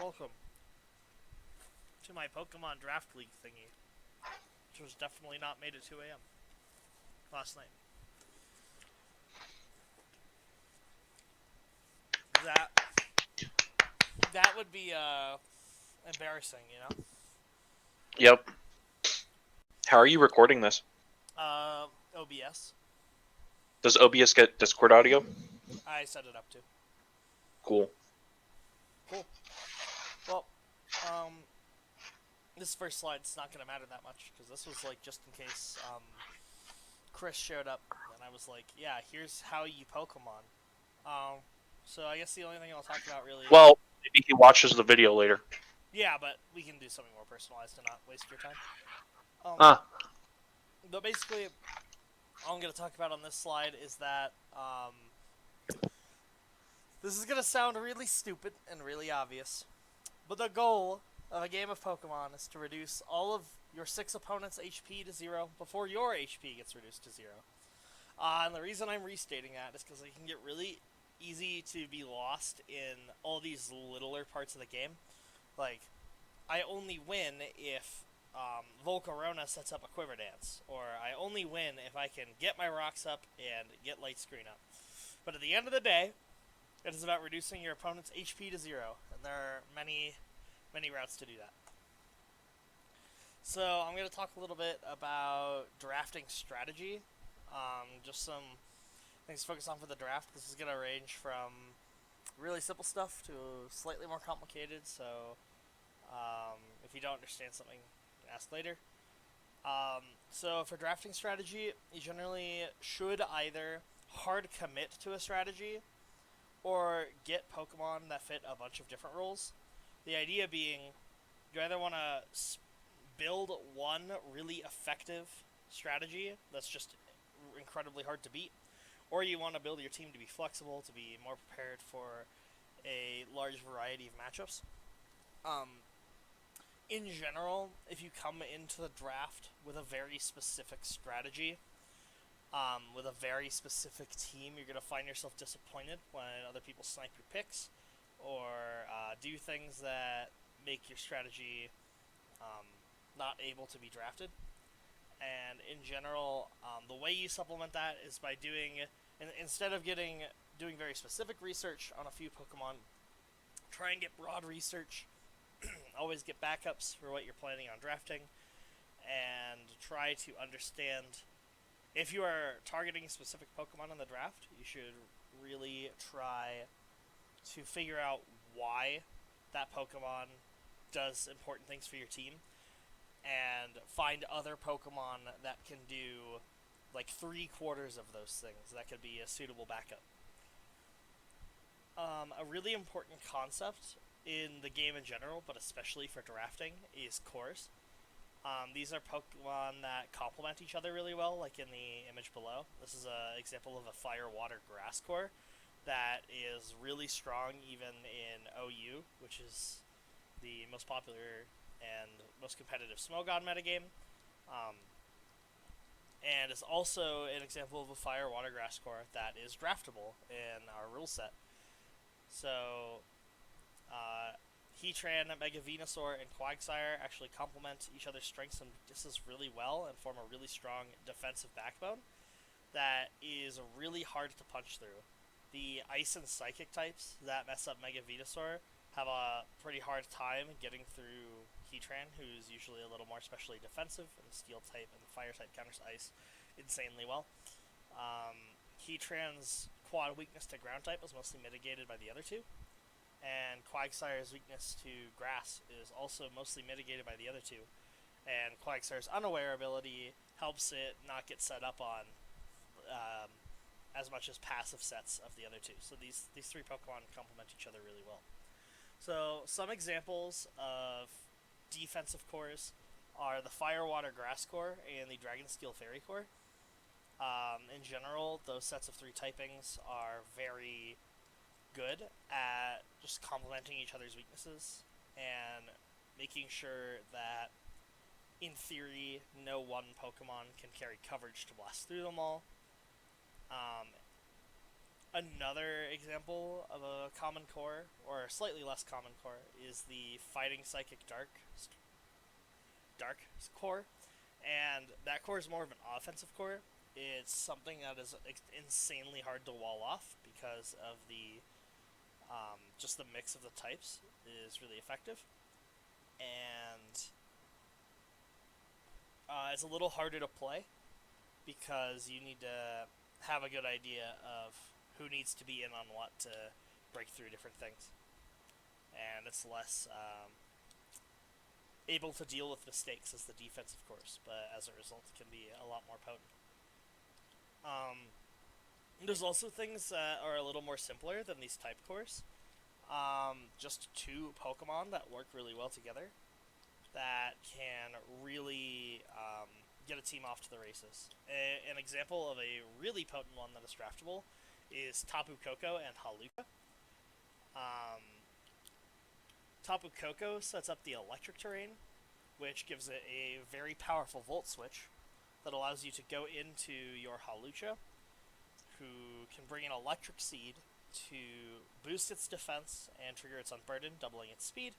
welcome to my Pokemon Draft League thingy, which was definitely not made at 2 a.m. last night. That that would be embarrassing, you know. Yep. How are you recording this? OBS. Does OBS get Discord audio? I set it up to. Cool. Cool. Well, this first slide's not gonna matter that much because this was like just in case Chris showed up, and I was like, yeah, here's how you Pokemon. So I guess the only thing I'll talk about really. Well, maybe he watches the video later. Yeah, but we can do something more personalized to not waste your time. Ah. But basically, all I'm going to talk about on this slide is that this is going to sound really stupid and really obvious, but the goal of a game of Pokemon is to reduce all of your 6 opponents' HP to 0 before your HP gets reduced to 0. And the reason I'm restating that is because it can get really easy to be lost in all these littler parts of the game. Like, I only win if Volcarona sets up a Quiver Dance, or I only win if I can get my rocks up and get Light Screen up. But at the end of the day, it is about reducing your opponent's HP to 0, and there are many routes to do that. So I'm going to talk a little bit about drafting strategy. Just some things to focus on for the draft. This is going to range from really simple stuff to slightly more complicated, so if you don't understand something, ask later. So for drafting strategy, you generally should either hard commit to a strategy or get Pokemon that fit a bunch of different roles. The idea being, you either want to build one really effective strategy that's just incredibly hard to beat, or you want to build your team to be flexible, to be more prepared for a large variety of matchups. In general, if you come into the draft with a very specific strategy, with a very specific team, you're going to find yourself disappointed when other people snipe your picks or do things that make your strategy not able to be drafted. And in general, the way you supplement that is by instead of doing very specific research on a few Pokemon, try and get broad research. Always get backups for what you're planning on drafting, and try to understand if you are targeting a specific Pokemon in the draft. You should really try to figure out why that Pokemon does important things for your team, and find other Pokemon that can do like 3/4 of those things. That could be a suitable backup. A really important concept in the game in general, but especially for drafting, is cores. These are Pokemon that complement each other really well, like in the image below. This is an example of a Fire, Water, Grass core that is really strong even in OU, which is the most popular and most competitive Smogon metagame. And is also an example of a Fire, Water, Grass core that is draftable in our rule set. So, Heatran, Mega Venusaur, and Quagsire actually complement each other's strengths and weaknesses really well and form a really strong defensive backbone that is really hard to punch through. The Ice and Psychic types that mess up Mega Venusaur have a pretty hard time getting through Heatran, who's usually a little more specially defensive, and Steel type and Fire type counters Ice insanely well. Heatran's quad weakness to Ground type is mostly mitigated by the other two, and Quagsire's weakness to Grass is also mostly mitigated by the other two, and Quagsire's Unaware ability helps it not get set up on as much as passive sets of the other two. So these three Pokemon complement each other really well. So some examples of defensive cores are the Fire, Water, Grass core and the Dragon Steel Fairy core. In general, those sets of 3 typings are very good at just complementing each other's weaknesses and making sure that, in theory, no one Pokemon can carry coverage to blast through them all. Another example of a common core, or a slightly less common core, is the Fighting Psychic Dark core, and that core is more of an offensive core. It's something that is insanely hard to wall off because of the just the mix of the types is really effective, and it's a little harder to play because you need to have a good idea of who needs to be in on what to break through different things, and it's less able to deal with mistakes as the defensive course, but as a result, it can be a lot more potent. Um, there's also things that are a little more simpler than these type cores. Just two Pokemon that work really well together that can really get a team off to the races. An example of a really potent one that is draftable is Tapu Koko and Haluka. Um, Tapu Koko sets up the electric terrain, which gives it a very powerful Volt Switch that allows you to go into your Halucha, who can bring an Electric Seed to boost its defense and trigger its Unburden, doubling its speed,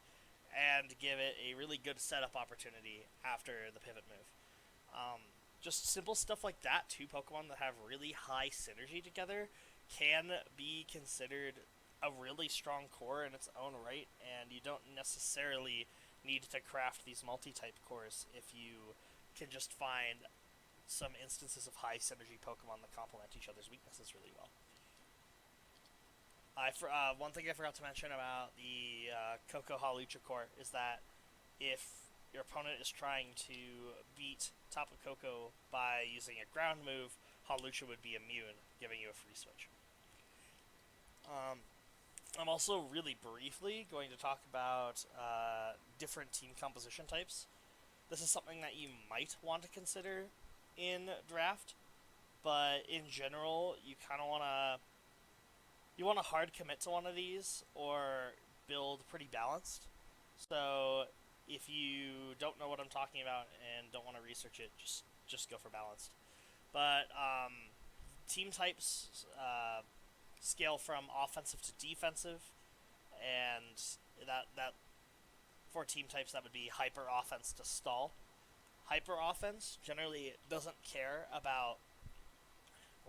and give it a really good setup opportunity after the pivot move. Just simple stuff like that, two Pokemon that have really high synergy together can be considered a really strong core in its own right, and you don't necessarily need to craft these multi-type cores if you can just find some instances of high synergy Pokemon that complement each other's weaknesses really well. One thing I forgot to mention about the Koko Halucha core is that if your opponent is trying to beat Tapu Koko by using a ground move, Halucha would be immune, giving you a free switch. I'm also really briefly going to talk about different team composition types. This is something that you might want to consider in draft, but in general, you kind of want to hard commit to one of these or build pretty balanced. So if you don't know what I'm talking about and don't want to research it, just go for balanced. But team types scale from offensive to defensive, and that for team types that would be hyper offense to stall. Hyper offense generally doesn't care about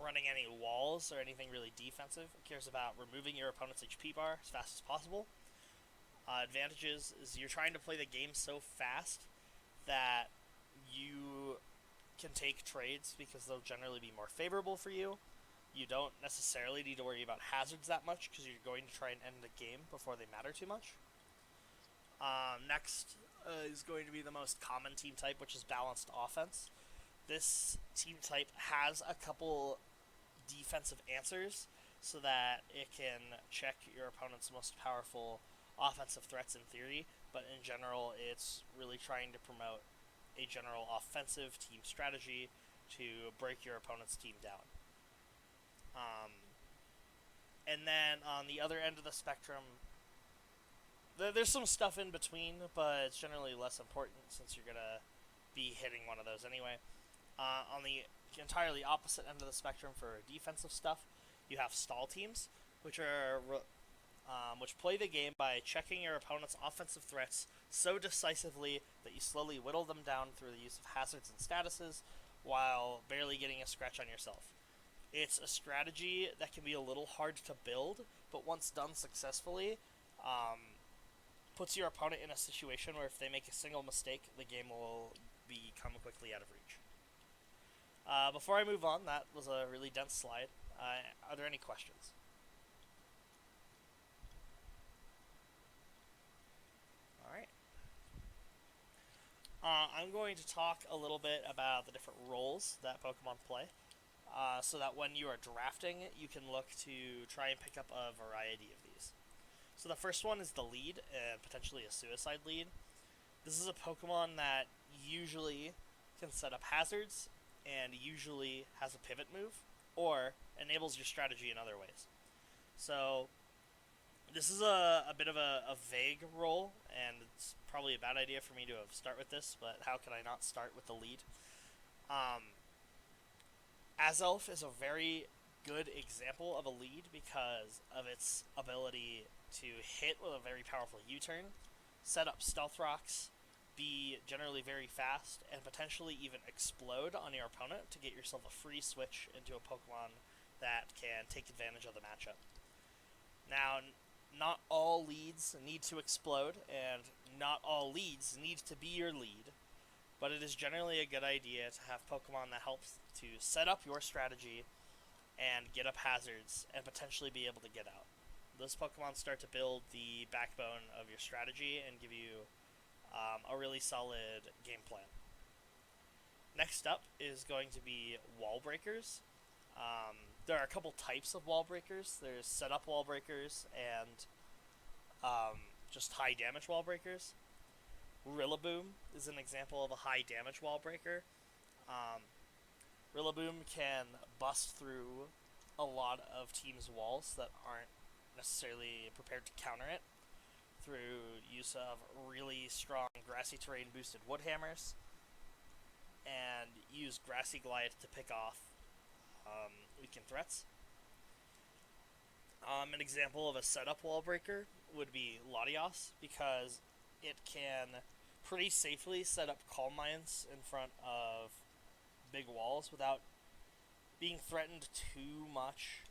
running any walls or anything really defensive. It cares about removing your opponent's HP bar as fast as possible. Advantages is you're trying to play the game so fast that you can take trades because they'll generally be more favorable for you. You don't necessarily need to worry about hazards that much because you're going to try and end the game before they matter too much. Next is going to be the most common team type, which is balanced offense. This team type has a couple defensive answers so that it can check your opponent's most powerful offensive threats in theory, but in general, it's really trying to promote a general offensive team strategy to break your opponent's team down. And then on the other end of the spectrum, there's some stuff in between, but it's generally less important since you're going to be hitting one of those anyway. On the entirely opposite end of the spectrum for defensive stuff, you have stall teams, which play the game by checking your opponent's offensive threats so decisively that you slowly whittle them down through the use of hazards and statuses, while barely getting a scratch on yourself. It's a strategy that can be a little hard to build, but once done successfully, puts your opponent in a situation where if they make a single mistake, the game will become quickly out of reach. Before I move on, that was a really dense slide. Are there any questions? Alright. I'm going to talk a little bit about the different roles that Pokemon play, so that when you are drafting, you can look to try and pick up a variety of these. So the first one is the lead, and potentially a suicide lead. This is a Pokemon that usually can set up hazards, and usually has a pivot move, or enables your strategy in other ways. So this is a bit of a vague role, and it's probably a bad idea for me to start with this, but how can I not start with the lead? Azelf is a very good example of a lead because of its ability to hit with a very powerful U-turn, set up stealth rocks, be generally very fast, and potentially even explode on your opponent to get yourself a free switch into a Pokemon that can take advantage of the matchup. Now, not all leads need to explode, and not all leads need to be your lead, but it is generally a good idea to have Pokemon that helps to set up your strategy and get up hazards and potentially be able to get out. Those Pokemon start to build the backbone of your strategy and give you a really solid game plan. Next up is going to be wall breakers. There are a couple types of wall breakers. There's setup wall breakers and just high damage wall breakers. Rillaboom is an example of a high damage wall breaker. Rillaboom can bust through a lot of teams' walls that aren't necessarily prepared to counter it through use of really strong grassy terrain boosted wood hammers, and use Grassy Glide to pick off weakened threats. An example of a setup wall breaker would be Latios, because it can pretty safely set up Calm Minds in front of big walls without being threatened too much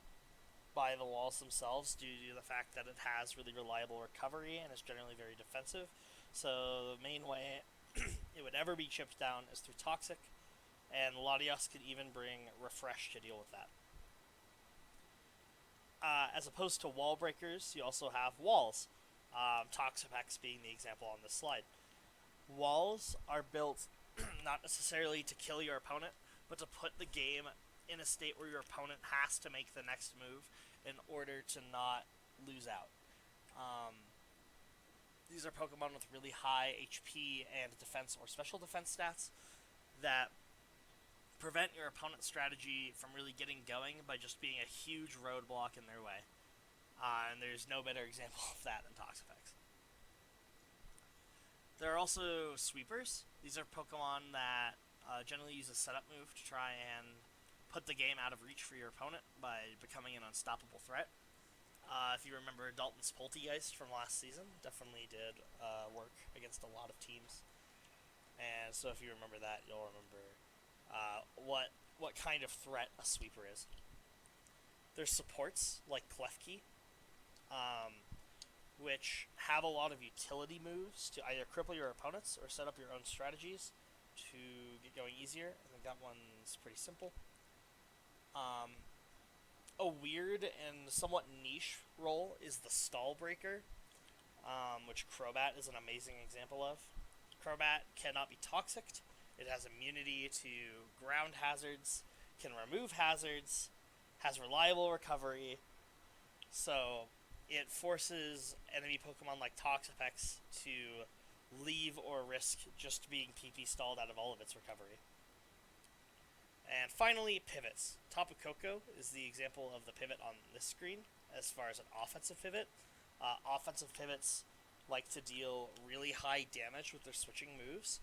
by the walls themselves due to the fact that it has really reliable recovery and is generally very defensive. So the main way it would ever be chipped down is through Toxic, and Latios could even bring Refresh to deal with that. As opposed to wall breakers, you also have walls. Toxapex being the example on this slide. Walls are built not necessarily to kill your opponent, but to put the game in a state where your opponent has to make the next move in order to not lose out. These are Pokemon with really high HP and defense or special defense stats that prevent your opponent's strategy from really getting going by just being a huge roadblock in their way. And there's no better example of that than Toxapex. There are also sweepers. These are Pokemon that generally use a setup move to try and put the game out of reach for your opponent by becoming an unstoppable threat. If you remember, Dalton's Poltegeist from last season definitely did work against a lot of teams. And so if you remember that, you'll remember what kind of threat a sweeper is. There's supports like Klefki, which have a lot of utility moves to either cripple your opponents or set up your own strategies to get going easier. I think that one's pretty simple. A weird and somewhat niche role is the Stall Breaker, which Crobat is an amazing example of. Crobat cannot be toxicked. It has immunity to ground hazards, can remove hazards, has reliable recovery, so it forces enemy Pokemon like Toxapex to leave or risk just being PP stalled out of all of its recovery. And finally, pivots. Tapu Koko is the example of the pivot on this screen as far as an offensive pivot. Offensive pivots like to deal really high damage with their switching moves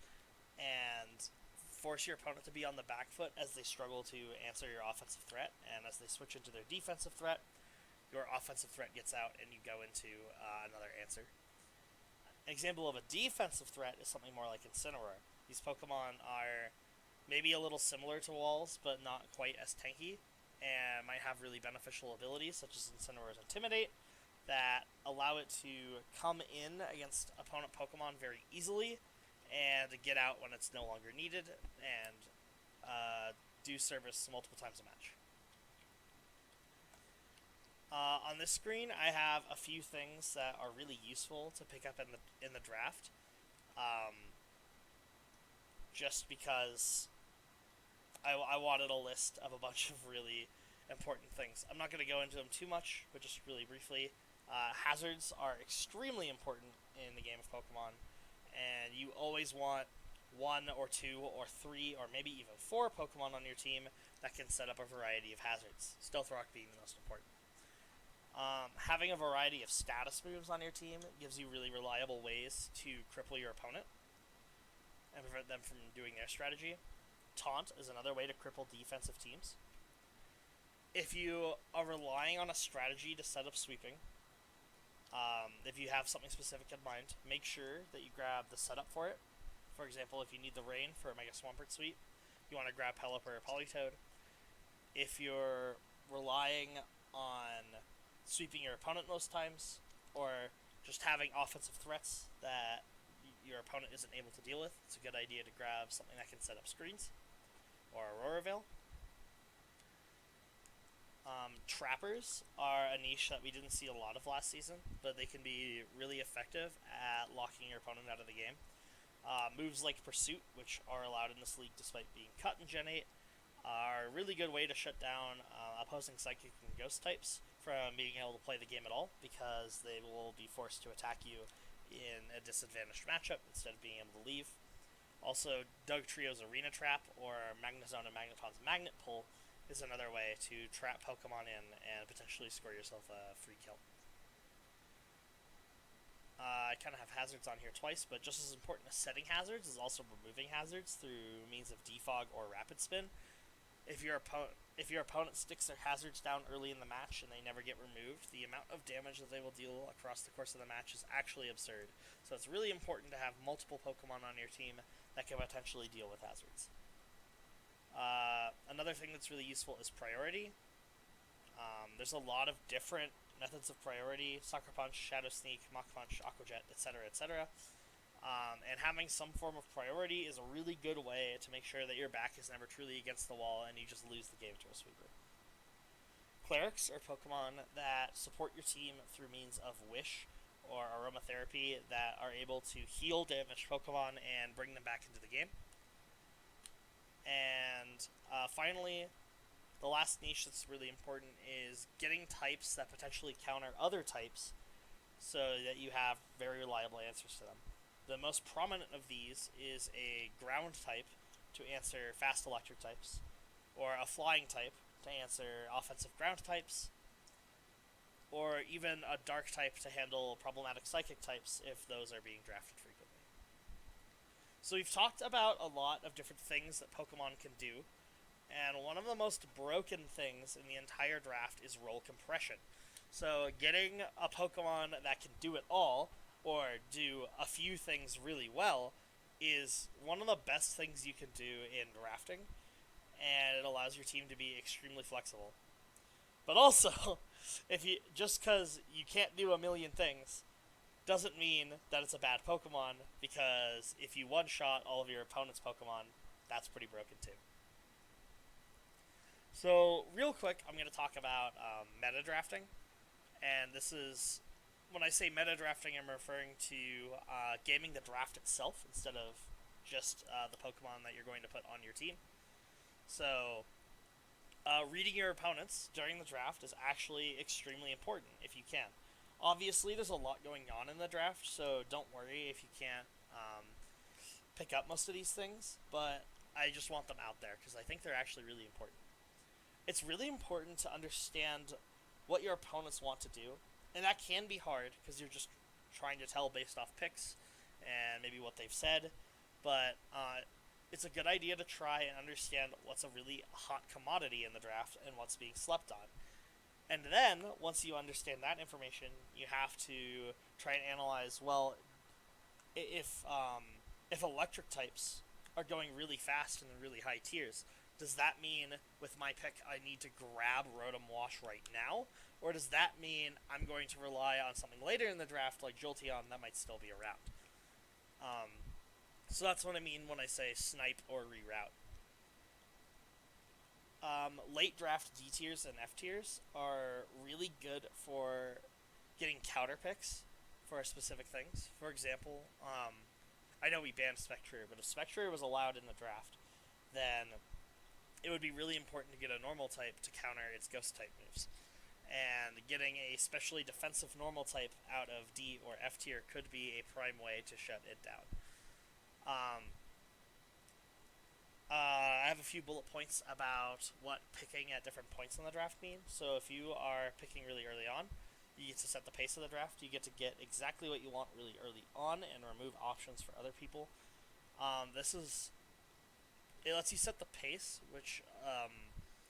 and force your opponent to be on the back foot as they struggle to answer your offensive threat, and as they switch into their defensive threat, your offensive threat gets out and you go into another answer. An example of a defensive threat is something more like Incineroar. These Pokemon are maybe a little similar to walls, but not quite as tanky, and might have really beneficial abilities, such as Incineroar's Intimidate, that allow it to come in against opponent Pokemon very easily, and get out when it's no longer needed, and do service multiple times a match. On this screen, I have a few things that are really useful to pick up in the draft, just because I wanted a list of a bunch of really important things. I'm not going to go into them too much, but just really briefly. Hazards are extremely important in the game of Pokemon, and you always want 1 or 2 or 3 or maybe even 4 Pokemon on your team that can set up a variety of hazards, Stealth Rock being the most important. Having a variety of status moves on your team gives you really reliable ways to cripple your opponent and prevent them from doing their strategy. Taunt is another way to cripple defensive teams. if you are relying on a strategy to set up sweeping, if you have something specific in mind, make sure that you grab the setup for it. For example, if you need the rain for a Mega Swampert sweep, you want to grab Pelipper or Politoed. If you're relying on sweeping your opponent most times, or just having offensive threats that your opponent isn't able to deal with, it's a good idea to grab something that can set up screens, or Aurora Veil. Trappers are a niche that we didn't see a lot of last season, but they can be really effective at locking your opponent out of the game. Moves like Pursuit, which are allowed in this league despite being cut in Gen 8, are a really good way to shut down opposing Psychic and Ghost types from being able to play the game at all, because they will be forced to attack you in a disadvantaged matchup instead of being able to leave. Also, Dugtrio's Arena Trap, or Magnezone and Magneton's Magnet Pull, is another way to trap Pokemon in and potentially score yourself a free kill. I kind of have hazards on here twice, but just as important as setting hazards is also removing hazards through means of defog or rapid spin. If your opponent sticks their hazards down early in the match and they never get removed, the amount of damage that they will deal across the course of the match is actually absurd. So it's really important to have multiple Pokemon on your team that can potentially deal with hazards. Another thing that's really useful is priority. There's a lot of different methods of priority: Sucker Punch, Shadow Sneak, Mach Punch, Aqua Jet, etc., etc. And having some form of priority is a really good way to make sure that your back is never truly against the wall and you just lose the game to a sweeper. Clerics are Pokemon that support your team through means of Wish or Aromatherapy that are able to heal damaged Pokemon and bring them back into the game. And finally, the last niche that's really important is getting types that potentially counter other types so that you have very reliable answers to them. The most prominent of these is a ground type to answer fast electric types, or a flying type to answer offensive ground types, or even a dark type to handle problematic psychic types if those are being drafted frequently. So we've talked about a lot of different things that Pokemon can do, and one of the most broken things in the entire draft is role compression. So getting a Pokemon that can do it all, or do a few things really well, is one of the best things you can do in drafting, and it allows your team to be extremely flexible. But also, if you just because you can't do a million things doesn't mean that it's a bad Pokemon, because if you one-shot all of your opponent's Pokemon, that's pretty broken too. So, real quick, I'm going to talk about meta drafting. And this is, when I say meta drafting, I'm referring to gaming the draft itself instead of just the Pokemon that you're going to put on your team. So, reading your opponents during the draft is actually extremely important if you can. Obviously, there's a lot going on in the draft, so don't worry if you can't pick up most of these things, but I just want them out there because I think they're actually really important. It's really important to understand what your opponents want to do, and that can be hard because you're just trying to tell based off picks and maybe what they've said, but it's a good idea to try and understand what's a really hot commodity in the draft and what's being slept on. And then, once you understand that information, you have to try and analyze, well, if electric types are going really fast in the really high tiers, does that mean with my pick I need to grab Rotom Wash right now? Or does that mean I'm going to rely on something later in the draft like Jolteon that might still be around? So that's what I mean when I say snipe or reroute. Late draft D tiers and F tiers are really good for getting counter picks for specific things. For example, I know we banned Spectre, but if Spectre was allowed in the draft, then it would be really important to get a normal type to counter its ghost type moves. And getting a specially defensive normal type out of D or F tier could be a prime way to shut it down. I have a few bullet points about what picking at different points in the draft mean. So if you are picking really early on, you get to set the pace of the draft. You get to get exactly what you want really early on and remove options for other people. It lets you set the pace, which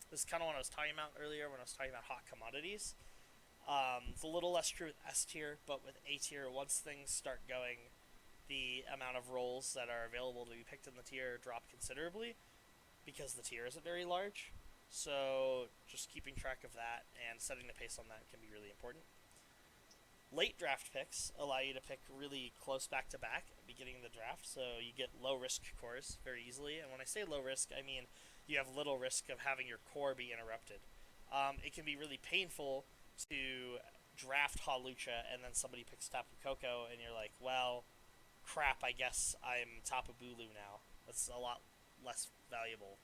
This is kind of what I was talking about earlier when I was talking about hot commodities. It's a little less true with S tier, but with A tier, once things start going, the amount of roles that are available to be picked in the tier drop considerably because the tier isn't very large. So just keeping track of that and setting the pace on that can be really important. Late draft picks allow you to pick really close back to back at the beginning of the draft, so you get low risk cores very easily. And when I say low risk, I mean you have little risk of having your core be interrupted. It can be really painful to draft Hawlucha and then somebody picks Tapu Koko and you're like, well, crap, I guess I'm Tapu Bulu now. That's a lot less valuable.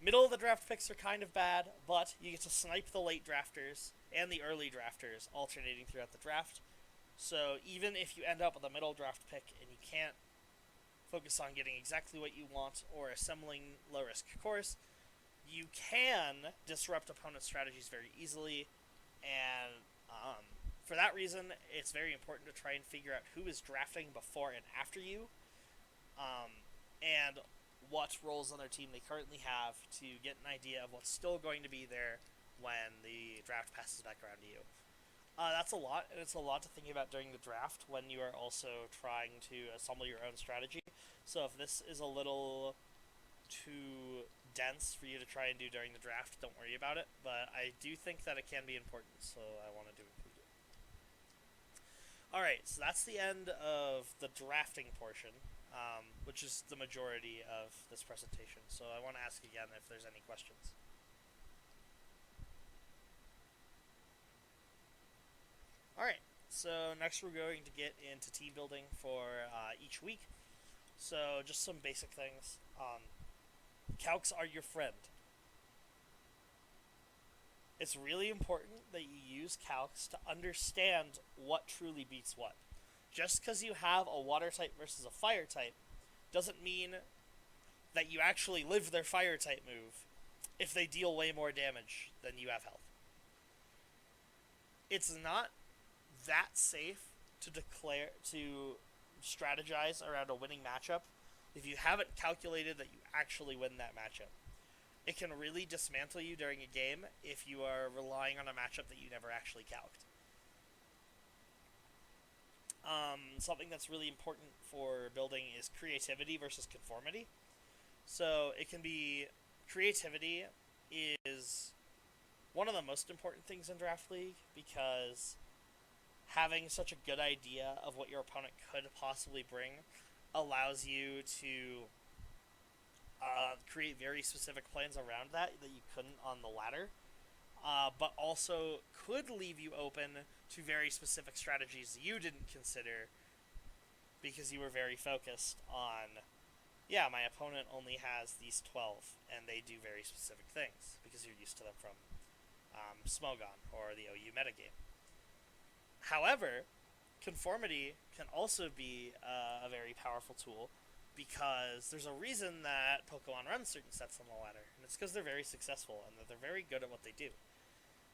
Middle of the draft picks are kind of bad, but you get to snipe the late drafters and the early drafters alternating throughout the draft. So even if you end up with a middle draft pick and you can't focus on getting exactly what you want or assembling low risk cores, you can disrupt opponent strategies very easily, and for that reason, it's very important to try and figure out who is drafting before and after you, and what roles on their team they currently have to get an idea of what's still going to be there when the draft passes back around to you. That's a lot, and it's a lot to think about during the draft when you are also trying to assemble your own strategy. So if this is a little too dense for you to try and do during the draft, don't worry about it. But I do think that it can be important, so I wanted to include it. Alright, so that's the end of the drafting portion, which is the majority of this presentation. So I want to ask again if there's any questions. Alright, so next we're going to get into team building for each week. So just some basic things. Calcs are your friend. It's really important that you use calcs to understand what truly beats what. Just because you have a water type versus a fire type doesn't mean that you actually live their fire type move if they deal way more damage than you have health. It's not that safe to strategize around a winning matchup if you haven't calculated that you actually win that matchup. It can really dismantle you during a game if you are relying on a matchup that you never actually calced. Something that's really important for building is creativity versus conformity. So it can be creativity is one of the most important things in Draft League because having such a good idea of what your opponent could possibly bring allows you to create very specific plans around that you couldn't on the ladder, but also could leave you open to very specific strategies you didn't consider because you were very focused on, yeah, my opponent only has these 12 and they do very specific things because you're used to them from Smogon or the OU metagame. However, conformity can also be a very powerful tool because there's a reason that Pokemon run certain sets on the ladder, and it's because they're very successful and that they're very good at what they do.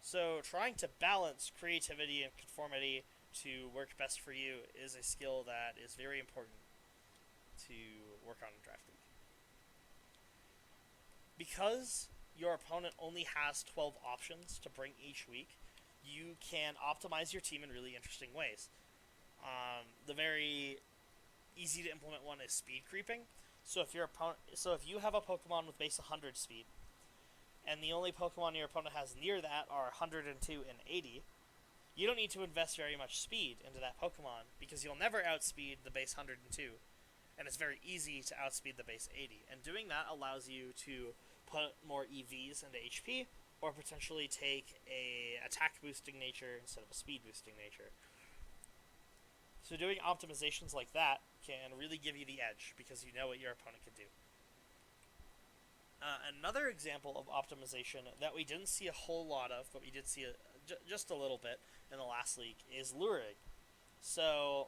So trying to balance creativity and conformity to work best for you is a skill that is very important to work on in Draft League. Because your opponent only has 12 options to bring each week, you can optimize your team in really interesting ways. The very easy to implement one is speed creeping. So if you have a Pokemon with base 100 speed, and the only Pokemon your opponent has near that are 102 and 80, you don't need to invest very much speed into that Pokemon because you'll never outspeed the base 102, and it's very easy to outspeed the base 80. And doing that allows you to put more EVs into HP, or potentially take a attack boosting nature instead of a speed boosting nature. So doing optimizations like that can really give you the edge because you know what your opponent can do. Another example of optimization that we didn't see a whole lot of, but we did see just a little bit in the last league, is luring. So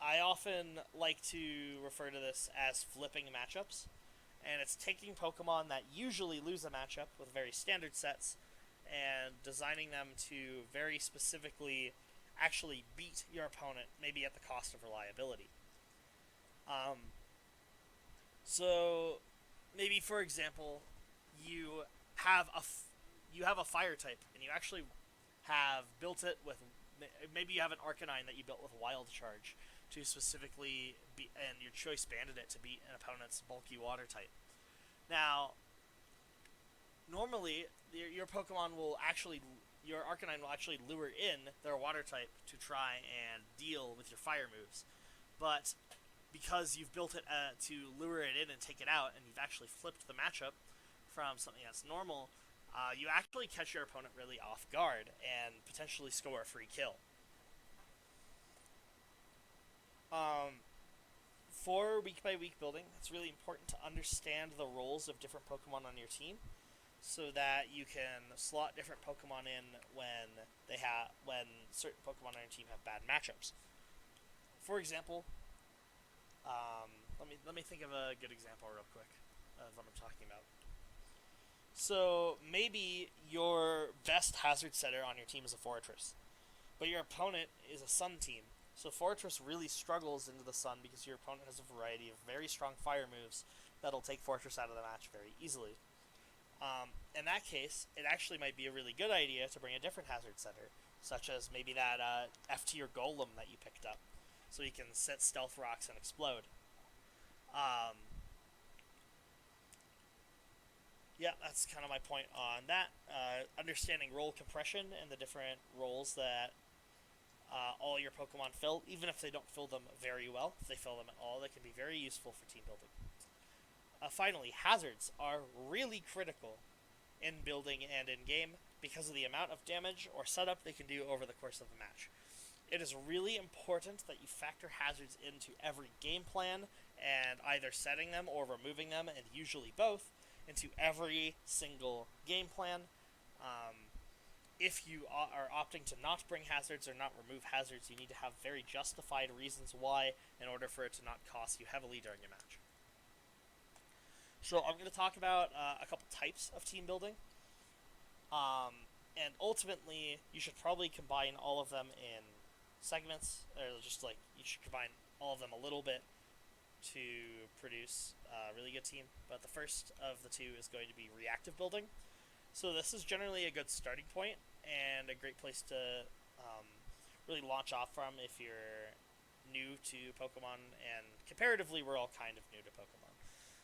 I often like to refer to this as flipping matchups, and it's taking Pokemon that usually lose a matchup with very standard sets and designing them to very specifically actually beat your opponent, maybe at the cost of reliability. So maybe for example, you have you have a fire type, and you actually have built it with maybe you have an Arcanine that you built with Wild Charge to specifically be, and your choice banded it to beat an opponent's bulky water type. Now, normally your Pokemon will actually your Arcanine will actually lure in their water type to try and deal with your fire moves, but because you've built it to lure it in and take it out, and you've actually flipped the matchup from something that's normal, you actually catch your opponent really off guard and potentially score a free kill. Um, for week by week building, it's really important to understand the roles of different Pokemon on your team, so that you can slot different Pokemon in when certain Pokemon on your team have bad matchups. For example, let me think of a good example real quick of what I'm talking about. So maybe your best hazard setter on your team is a Fortress, but your opponent is a Sun team. So Fortress really struggles into the Sun because your opponent has a variety of very strong fire moves that'll take Fortress out of the match very easily. In that case, it actually might be a really good idea to bring a different hazard setter, such as maybe that F tier Golem that you picked up, so you can set Stealth Rocks and explode. Um, yeah, that's kind of my point on that. Understanding role compression and the different roles that all your Pokemon fill, even if they don't fill them very well, if they fill them at all, they can be very useful for team building. Finally, hazards are really critical in building and in game because of the amount of damage or setup they can do over the course of the match. It is really important that you factor hazards into every game plan, and either setting them or removing them, and usually both, into every single game plan. If you are opting to not bring hazards or not remove hazards, you need to have very justified reasons why in order for it to not cost you heavily during a match. So I'm going to talk about a couple types of team building. And ultimately, you should probably combine all of them in segments, or just like you should combine all of them a little bit to produce a really good team. But the first of the two is going to be reactive building. So this is generally a good starting point and a great place to really launch off from if you're new to Pokemon, and comparatively, we're all kind of new to Pokemon.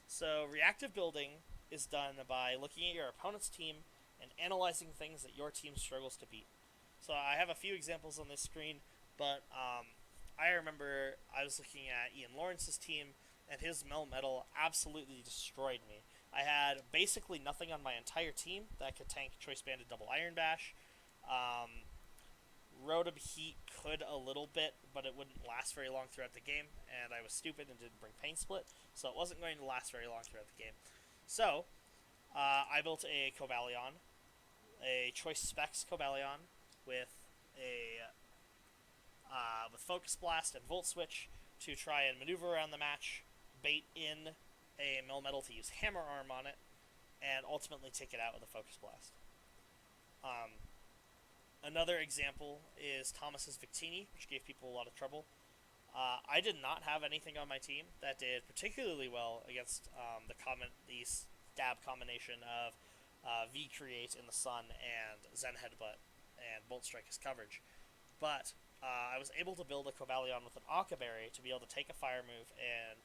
So reactive building is done by looking at your opponent's team and analyzing things that your team struggles to beat. So I have a few examples on this screen, but I remember I was looking at Ian Lawrence's team, and his Melmetal absolutely destroyed me. I had basically nothing on my entire team that could tank Choice Banded Double Iron Bash. Rotom Heat could a little bit, but it wouldn't last very long throughout the game, and I was stupid and didn't bring Pain Split, so it wasn't going to last very long throughout the game. So, I built a Cobalion, a Choice Specs Cobalion with a with Focus Blast and Volt Switch to try and maneuver around the match, bait in a Melmetal to use Hammer Arm on it, and ultimately take it out with a Focus Blast. Another example is Thomas's Victini, which gave people a lot of trouble. I did not have anything on my team that did particularly well against the stab combination of V-Create in the Sun and Zen Headbutt and Bolt Strike as coverage. But I was able to build a Cobalion with an Occa Berry to be able to take a fire move and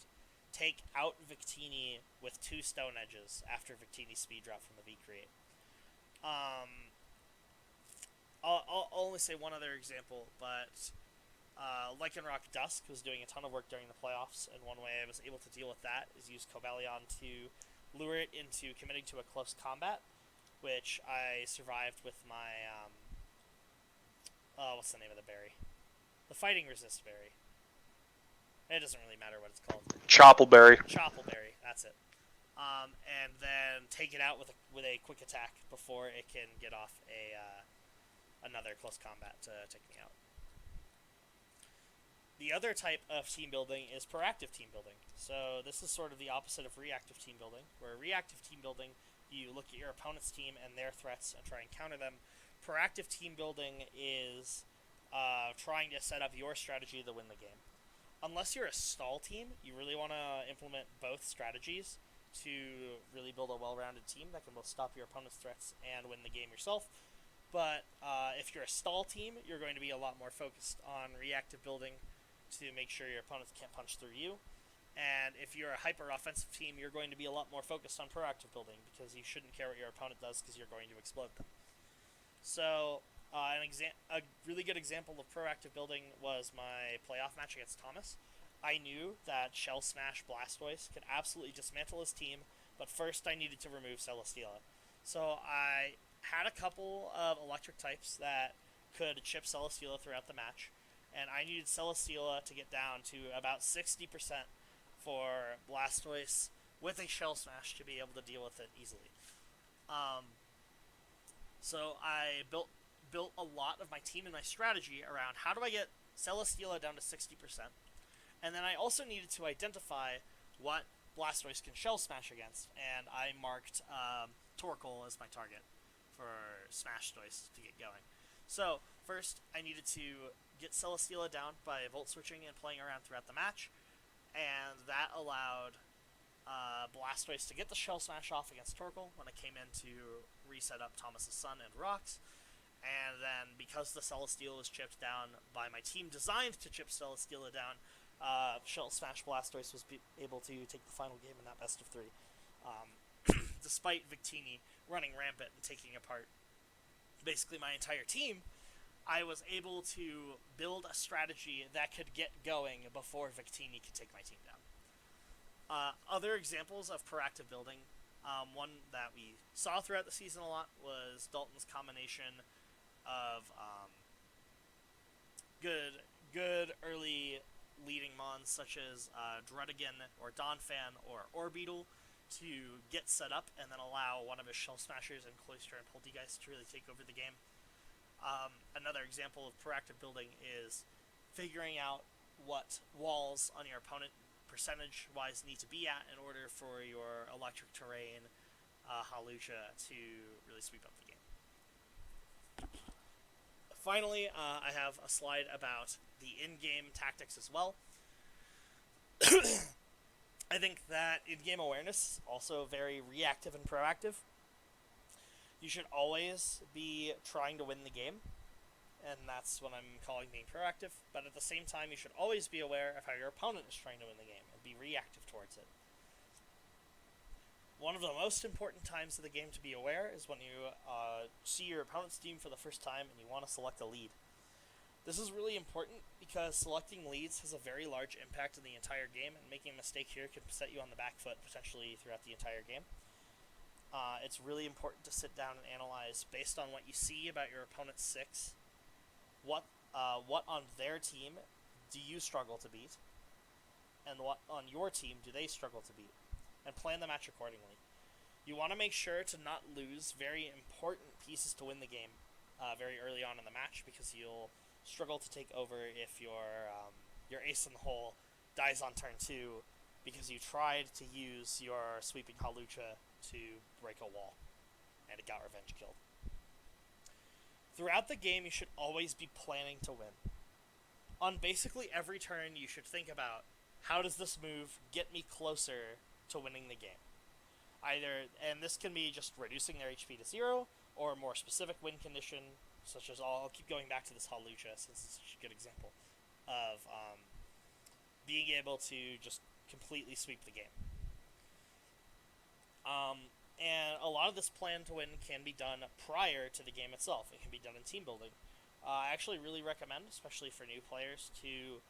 take out Victini with 2 Stone Edges after Victini's speed drop from the V-Create. I'll only say one other example, but Lycanroc Dusk was doing a ton of work during the playoffs, and one way I was able to deal with that is use Cobalion to lure it into committing to a close combat, which I survived with my what's the name of the berry? The Fighting Resist berry. It doesn't really matter what it's called. Choppleberry. Choppleberry, that's it. And then take it out with a quick attack before it can get off another close combat to take me out. The other type of team building is proactive team building. So this is sort of the opposite of reactive team building, where reactive team building, you look at your opponent's team and their threats and try and counter them. Proactive team building is trying to set up your strategy to win the game. Unless you're a stall team, you really want to implement both strategies. to really build a well-rounded team that can both stop your opponent's threats and win the game yourself. But if you're a stall team, you're going to be a lot more focused on reactive building to make sure your opponents can't punch through you. And if you're a hyper-offensive team, you're going to be a lot more focused on proactive building because you shouldn't care what your opponent does because you're going to explode them. So a really good example of proactive building was my playoff match against Thomas. I knew that Shell Smash Blastoise could absolutely dismantle his team, but first I needed to remove Celesteela. So I had a couple of electric types that could chip Celesteela throughout the match, and I needed Celesteela to get down to about 60% for Blastoise with a Shell Smash to be able to deal with it easily. So I built a lot of my team and my strategy around how do I get Celesteela down to 60%, and then I also needed to identify what Blastoise can Shell Smash against, and I marked Torkoal as my target for Smashtoise to get going. So first, I needed to get Celesteela down by Volt Switching and playing around throughout the match, and that allowed Blastoise to get the Shell Smash off against Torkoal when I came in to reset up Thomas's Sun and Rocks. And then, because the Celesteela was chipped down by my team designed to chip Celesteela down, Shell Smash Blastoise was able to take the final game in that best of 3. Despite Victini running rampant and taking apart basically my entire team, I was able to build a strategy that could get going before Victini could take my team down. Other examples of proactive building, one that we saw throughout the season a lot was Dalton's combination of good early leading mons such as Druddigon or Donphan or Orbeetle to get set up and then allow one of his Shell Smashers and Cloyster and Poltegeist to really take over the game. Another example of proactive building is figuring out what walls on your opponent percentage-wise need to be at in order for your electric terrain Hawlucha to really sweep up the game. Finally, I have a slide about the in-game tactics as well. I think that in-game awareness is also very reactive and proactive. You should always be trying to win the game, and that's what I'm calling being proactive. But at the same time, you should always be aware of how your opponent is trying to win the game and be reactive towards it. One of the most important times of the game to be aware is when you see your opponent's team for the first time and you want to select a lead. This is really important because selecting leads has a very large impact on the entire game, and making a mistake here could set you on the back foot potentially throughout the entire game. It's really important to sit down and analyze, based on what you see about your opponent's 6, what on their team do you struggle to beat, and what on your team do they struggle to beat, and plan the match accordingly. You want to make sure to not lose very important pieces to win the game very early on in the match, because you'll struggle to take over if your ace in the hole dies on turn 2 because you tried to use your sweeping Hawlucha to break a wall and it got revenge killed. Throughout the game, you should always be planning to win. On basically every turn, you should think about, how does this move get me closer to winning the game? And this can be just reducing their HP to 0, or a more specific win condition, such as, I'll keep going back to this Hawlucha since it's such a good example of being able to just completely sweep the game. And a lot of this plan to win can be done prior to the game itself. It can be done in team building. I actually really recommend, especially for new players, to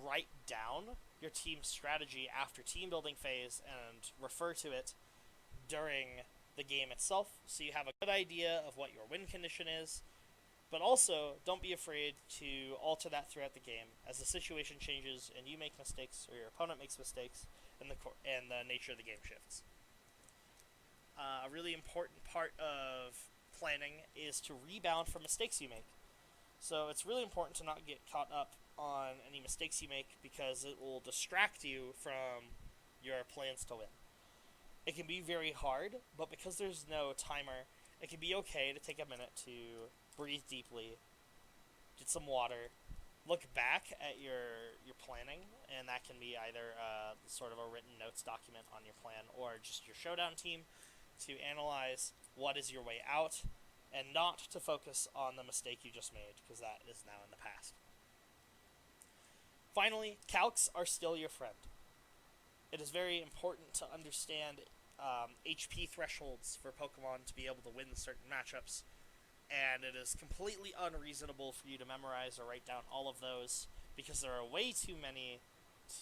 write down your team's strategy after team building phase and refer to it during the game itself, so you have a good idea of what your win condition is. But also, don't be afraid to alter that throughout the game as the situation changes and you make mistakes or your opponent makes mistakes and the nature of the game shifts. A really important part of planning is to rebound from mistakes you make. So it's really important to not get caught up on any mistakes you make, because it will distract you from your plans to win. It can be very hard, but because there's no timer, it can be okay to take a minute to breathe deeply, get some water, look back at your planning, and that can be either sort of a written notes document on your plan or just your showdown team to analyze what is your way out and not to focus on the mistake you just made because that is now in the past. Finally, calcs are still your friend. It is very important to understand HP thresholds for Pokemon to be able to win certain matchups, and it is completely unreasonable for you to memorize or write down all of those because there are way too many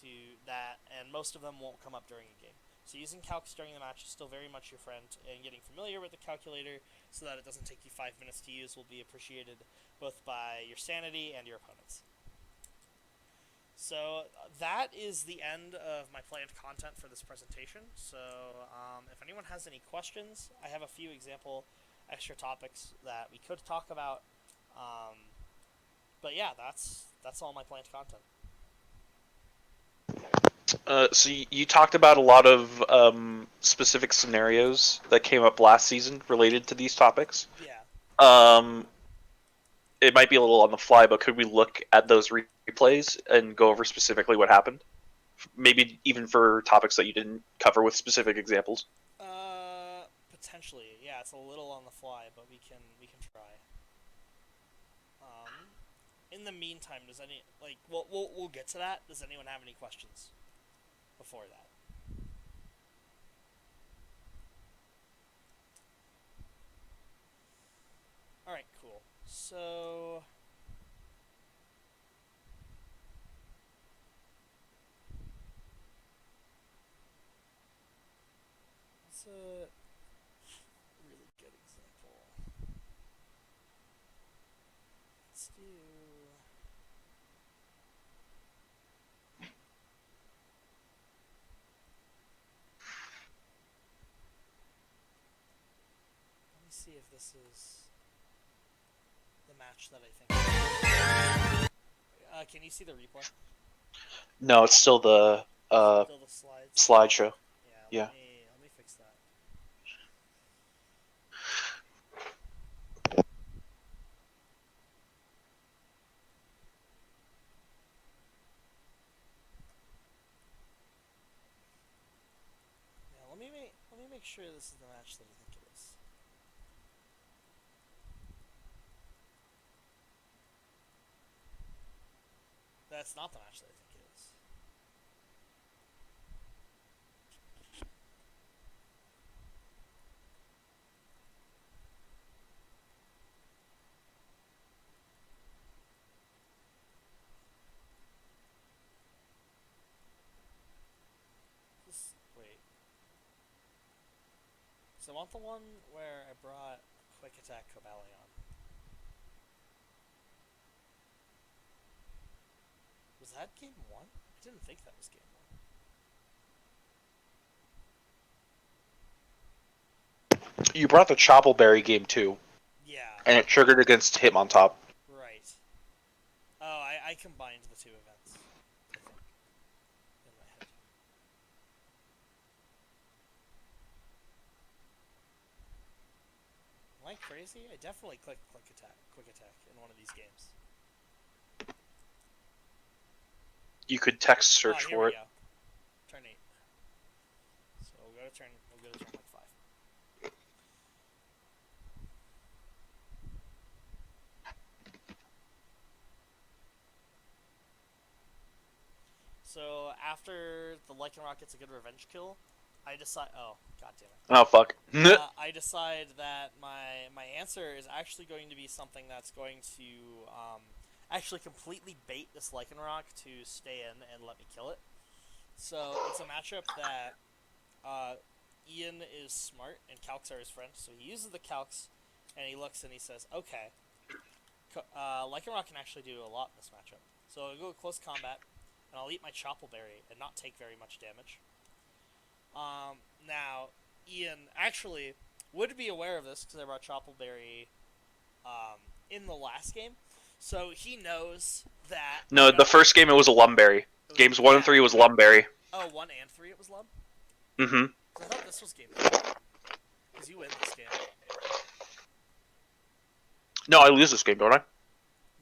to that, and most of them won't come up during a game. So using calcs during the match is still very much your friend, and getting familiar with the calculator so that it doesn't take you 5 minutes to use will be appreciated both by your sanity and your opponents. So that is the end of my planned content for this presentation. So if anyone has any questions, I have a few example extra topics that we could talk about. But yeah, that's all my planned content. So you talked about a lot of specific scenarios that came up last season related to these topics. Yeah. It might be a little on the fly, but could we look at those replays and go over specifically what happened? Maybe even for topics that you didn't cover with specific examples. Potentially, yeah. It's a little on the fly, but we can try. In the meantime, does any we'll get to that. Does anyone have any questions before that? All right, cool. So that's a really good example. Let's do. Let me see if this is the match that I think. Can you see the replay? No, it's still the Still the slides. slideshow. Yeah. Yeah. Let me fix that. Yeah. Let me make sure this is the match that I think it is. That's not the match that I think it is. Wait. So I want the one where I brought Quick Attack Cobalion. Was that game 1? I didn't think that was game 1. You brought the Choppleberry game too. Yeah. And it triggered against Hitmontop. Right. Oh, I combined the two events, I think, in my head. Am I crazy? I definitely clicked Quick Attack in one of these games. You could text search here for we it. go. Turn 8. So we'll go to turn 5. So after the Lycanroc gets a good revenge kill, I decide. Oh, god damn it! Oh fuck. I decide that my answer is actually going to be something that's going to actually completely bait this Lycanroc to stay in and let me kill it. So it's a matchup that Ian is smart and calcs are his friend. So he uses the calcs and he looks and he says, "Okay, Lycanroc can actually do a lot in this matchup." So I'll go close combat. And I'll eat my Choppleberry and not take very much damage. Now, Ian actually would be aware of this because I brought Choppleberry in the last game. So he knows that... No, the first game it was a Lumberry. Games 1 and 3 was Lumberry. Oh, 1 and 3 it was Lum? Mm-hmm. I thought this was game 3. Because you win this game. No, I lose this game, don't I?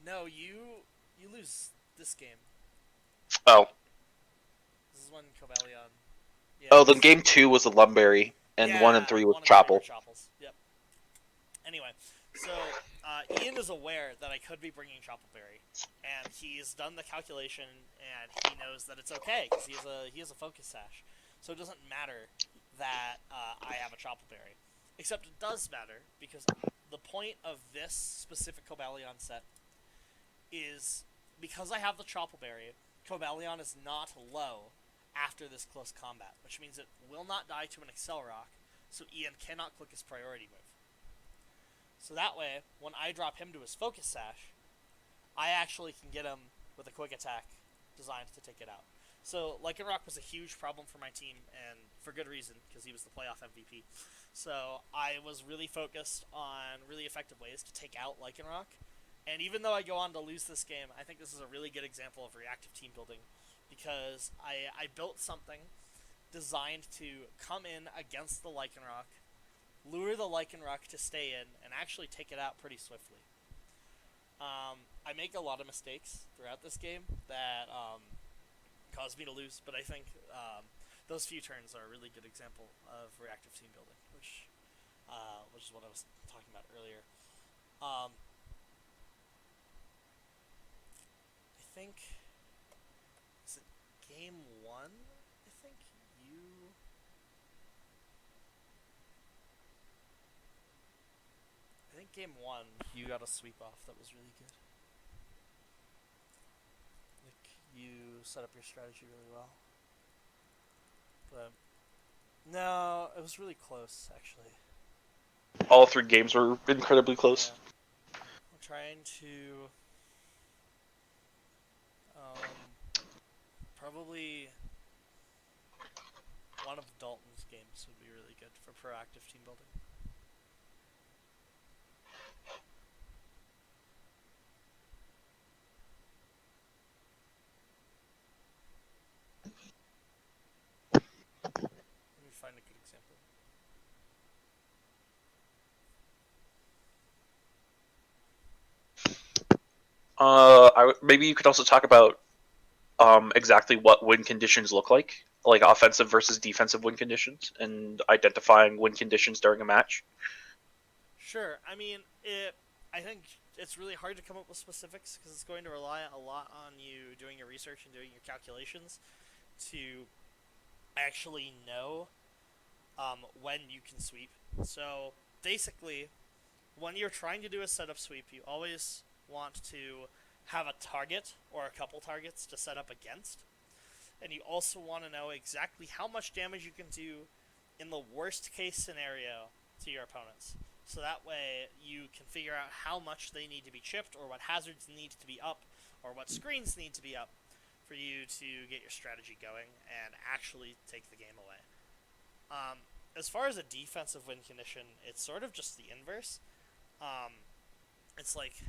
No, you lose this game. Oh. This is when Cobalion. Yeah. Oh, then game 2 was the Lumberry, and 1 and Yeah, 3 was 1 and 3 were Chopple. Chopples. Yep. Anyway, so Ian is aware that I could be bringing Choppleberry, and he's done the calculation, and he knows that it's okay because he has a focus sash, so it doesn't matter that I have a Choppleberry. Except it does matter because the point of this specific Cobalion set is because I have the Choppleberry, Cobalion is not low after this close combat, which means it will not die to an Accelerock, so Ian cannot click his priority move. So that way, when I drop him to his Focus Sash, I actually can get him with a quick attack designed to take it out. So Lycanroc was a huge problem for my team, and for good reason, because he was the playoff MVP. So I was really focused on really effective ways to take out Lycanroc. And even though I go on to lose this game, I think this is a really good example of reactive team building, because I built something designed to come in against the Lycanroc, lure the Lycanroc to stay in, and actually take it out pretty swiftly. I make a lot of mistakes throughout this game that caused me to lose, but I think those few turns are a really good example of reactive team building, which is what I was talking about earlier. I think is it game 1? I think you. I think game 1 you got a sweep off that was really good. Like you set up your strategy really well. But no, it was really close actually. All 3 games were incredibly close. Yeah. I'm trying to probably one of Dalton's games would be really good for proactive team building. Let me find a good example. Maybe you could also talk about exactly what win conditions look like offensive versus defensive win conditions, and identifying win conditions during a match. Sure. I mean, I think it's really hard to come up with specifics because it's going to rely a lot on you doing your research and doing your calculations to actually know when you can sweep. So basically, when you're trying to do a setup sweep, you always want to have a target or a couple targets to set up against. And you also want to know exactly how much damage you can do in the worst case scenario to your opponents. So that way you can figure out how much they need to be chipped, or what hazards need to be up, or what screens need to be up for you to get your strategy going and actually take the game away. As far as a defensive win condition, it's sort of just the inverse. It's like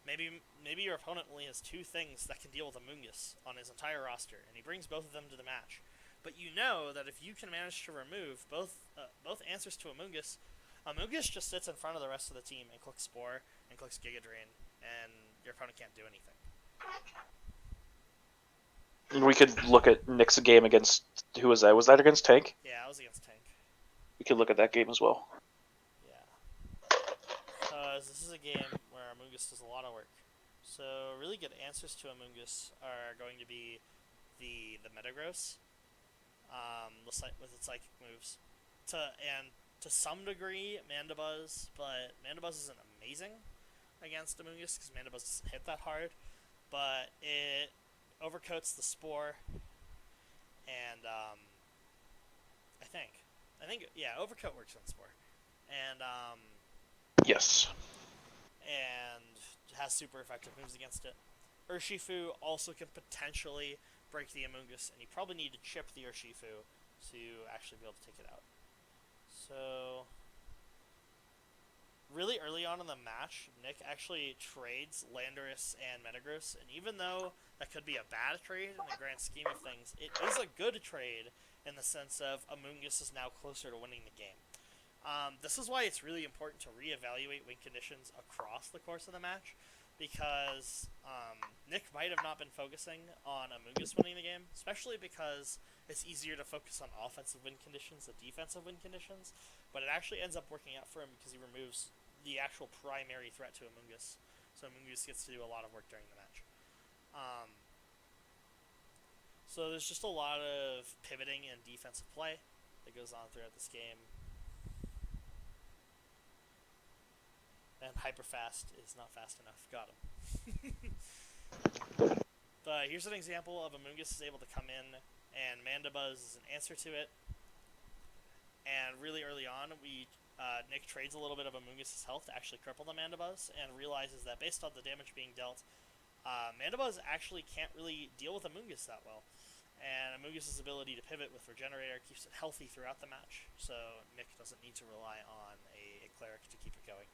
maybe your opponent only has 2 things that can deal with Amoonguss on his entire roster, and he brings both of them to the match. But you know that if you can manage to remove both answers to Amoonguss, Amoonguss just sits in front of the rest of the team and clicks Spore and clicks Giga Drain, and your opponent can't do anything. We could look at Nick's game against, who was that? Was that against Tank? Yeah, I was against Tank. We could look at that game as well. Yeah. This is a game where Amoonguss does a lot of work. So really good answers to Amoonguss are going to be the Metagross, with its psychic moves, to some degree Mandibuzz, but Mandibuzz isn't amazing against Amoonguss because Mandibuzz doesn't hit that hard, but it overcoats the Spore, and I think Overcoat works on Spore, and Yes. and has super effective moves against it. Urshifu also can potentially break the Amoonguss, and you probably need to chip the Urshifu to actually be able to take it out. So, really early on in the match, Nick actually trades Landorus and Metagross, and even though that could be a bad trade in the grand scheme of things, it is a good trade in the sense of Amoonguss is now closer to winning the game. This is why it's really important to reevaluate win conditions across the course of the match, because Nick might have not been focusing on Amoonguss winning the game, especially because it's easier to focus on offensive win conditions than defensive win conditions, but it actually ends up working out for him because he removes the actual primary threat to Amoonguss, so Amoonguss gets to do a lot of work during the match. So there's just a lot of pivoting and defensive play that goes on throughout this game. And hyperfast is not fast enough. Got him. But here's an example of Amoonguss is able to come in, and Mandibuzz is an answer to it. And really early on, Nick trades a little bit of Amoonguss' health to actually cripple the Mandibuzz, and realizes that based on the damage being dealt, Mandibuzz actually can't really deal with Amoonguss that well. And Amoonguss' ability to pivot with Regenerator keeps it healthy throughout the match, so Nick doesn't need to rely on a cleric to keep it going.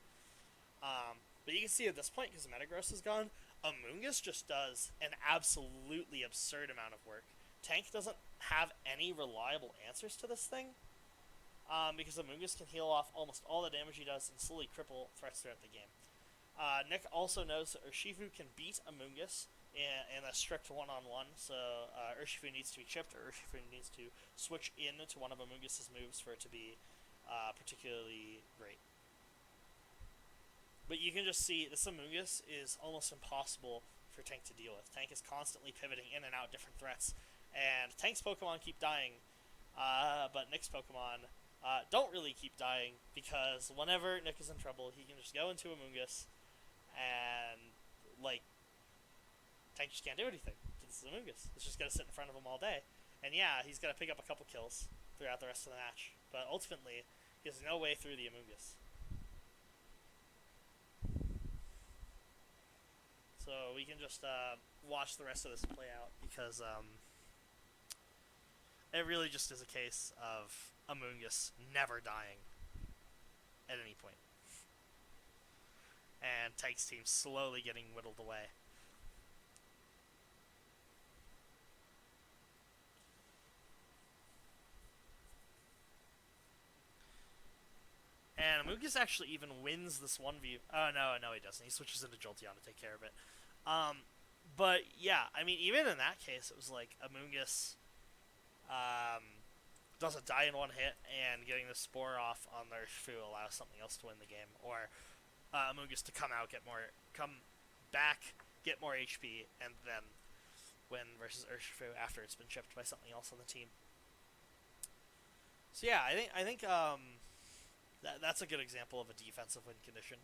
But you can see at this point, because Metagross is gone, Amoonguss just does an absolutely absurd amount of work. Tank doesn't have any reliable answers to this thing, because Amoonguss can heal off almost all the damage he does and slowly cripple threats throughout the game. Nick also knows that Urshifu can beat Amoonguss in a strict one-on-one, so Urshifu needs to be chipped, or Urshifu needs to switch into one of Amoonguss' moves for it to be particularly great. But you can just see this Amoonguss is almost impossible for Tank to deal with. Tank is constantly pivoting in and out different threats, and Tank's Pokemon keep dying, but Nick's Pokemon don't really keep dying, because whenever Nick is in trouble, he can just go into Amoonguss, and, Tank just can't do anything. This is Amoonguss. It's just going to sit in front of him all day. And yeah, he's going to pick up a couple kills throughout the rest of the match, but ultimately, he has no way through the Amoonguss. So we can just watch the rest of this play out, because it really just is a case of Amoonguss never dying at any point. And Tank's team slowly getting whittled away. And Amoonguss actually even wins this 1v... Oh, no, he doesn't. He switches into Jolteon to take care of it. But, yeah, I mean, even in that case, it was like Amoonguss doesn't die in one hit, and getting the Spore off on their Urshifu allows something else to win the game. Or Amoonguss to come back, get more HP, and then win versus Urshifu after it's been chipped by something else on the team. So, yeah, I think that's a good example of a defensive win condition.